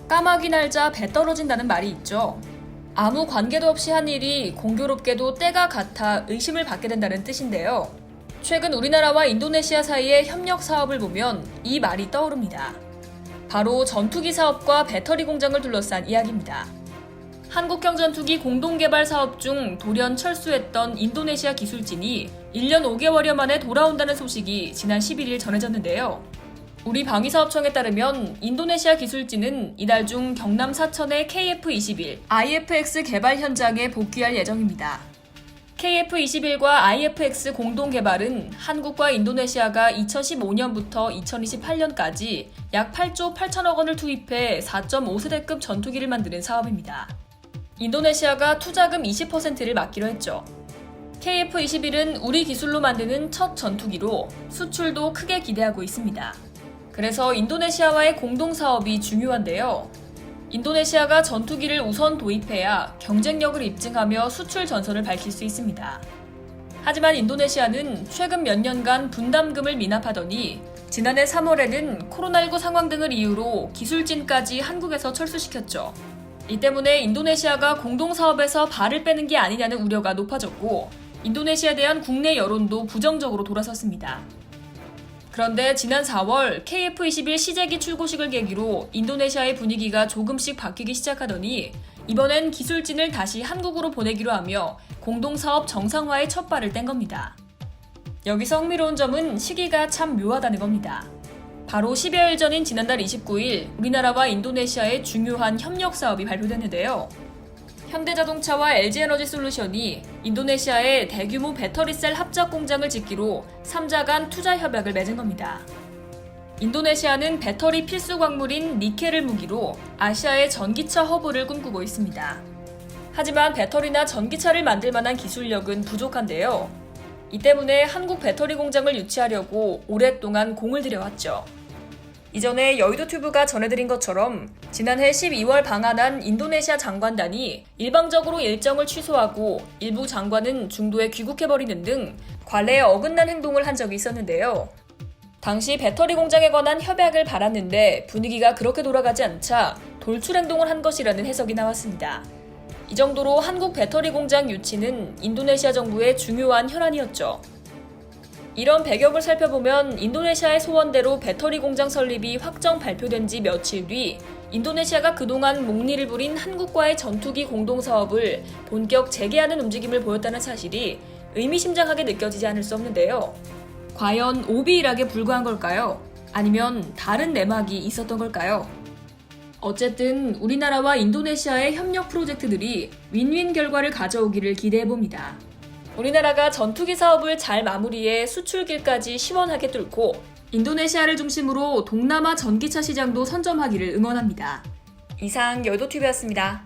까마귀 날자 배 떨어진다는 말이 있죠. 아무 관계도 없이 한 일이 공교롭게도 때가 같아 의심을 받게 된다는 뜻인데요. 최근 우리나라와 인도네시아 사이의 협력 사업을 보면 이 말이 떠오릅니다. 바로 전투기 사업과 배터리 공장을 둘러싼 이야기입니다. 한국형 전투기 공동개발 사업 중 돌연 철수했던 인도네시아 기술진이 1년 5개월여 만에 돌아온다는 소식이 지난 11일 전해졌는데요. 우리 방위사업청에 따르면 인도네시아 기술진은 이달 중 경남 사천의 KF-21 IF-X 개발 현장에 복귀할 예정입니다. KF-21과 IF-X 공동 개발은 한국과 인도네시아가 2015년부터 2028년까지 약 8조 8천억 원을 투입해 4.5세대급 전투기를 만드는 사업입니다. 인도네시아가 투자금 20%를 맡기로 했죠. KF-21은 우리 기술로 만드는 첫 전투기로 수출도 크게 기대하고 있습니다. 그래서 인도네시아와의 공동사업이 중요한데요. 인도네시아가 전투기를 우선 도입해야 경쟁력을 입증하며 수출 전선을 밝힐 수 있습니다. 하지만 인도네시아는 최근 몇 년간 분담금을 미납하더니 지난해 3월에는 코로나19 상황 등을 이유로 기술진까지 한국에서 철수시켰죠. 이 때문에 인도네시아가 공동사업에서 발을 빼는 게 아니냐는 우려가 높아졌고 인도네시아에 대한 국내 여론도 부정적으로 돌아섰습니다. 그런데 지난 4월 KF-21 시제기 출고식을 계기로 인도네시아의 분위기가 조금씩 바뀌기 시작하더니 이번엔 기술진을 다시 한국으로 보내기로 하며 공동사업 정상화의 첫 발을 뗀 겁니다. 여기서 흥미로운 점은 시기가 참 묘하다는 겁니다. 바로 10여일 전인 지난달 29일 우리나라와 인도네시아의 중요한 협력 사업이 발표됐는데요. 현대자동차와 LG에너지솔루션이 인도네시아에 대규모 배터리셀 합작 공장을 짓기로 3자 간 투자 협약을 맺은 겁니다. 인도네시아는 배터리 필수 광물인 니켈을 무기로 아시아의 전기차 허브를 꿈꾸고 있습니다. 하지만 배터리나 전기차를 만들 만한 기술력은 부족한데요. 이 때문에 한국 배터리 공장을 유치하려고 오랫동안 공을 들여왔죠. 이전에 여의도튜브가 전해드린 것처럼 지난해 12월 방한한 인도네시아 장관단이 일방적으로 일정을 취소하고 일부 장관은 중도에 귀국해버리는 등 관례에 어긋난 행동을 한 적이 있었는데요. 당시 배터리 공장에 관한 협약을 받았는데 분위기가 그렇게 돌아가지 않자 돌출 행동을 한 것이라는 해석이 나왔습니다. 이 정도로 한국 배터리 공장 유치는 인도네시아 정부의 중요한 혈안이었죠. 이런 배경을 살펴보면 인도네시아의 소원대로 배터리 공장 설립이 확정 발표된 지 며칠 뒤 인도네시아가 그동안 목리를 부린 한국과의 전투기 공동사업을 본격 재개하는 움직임을 보였다는 사실이 의미심장하게 느껴지지 않을 수 없는데요. 과연 오비일학에 불과한 걸까요? 아니면 다른 내막이 있었던 걸까요? 어쨌든 우리나라와 인도네시아의 협력 프로젝트들이 윈윈 결과를 가져오기를 기대해봅니다. 우리나라가 전투기 사업을 잘 마무리해 수출길까지 시원하게 뚫고 인도네시아를 중심으로 동남아 전기차 시장도 선점하기를 응원합니다. 이상 여의도TV였습니다.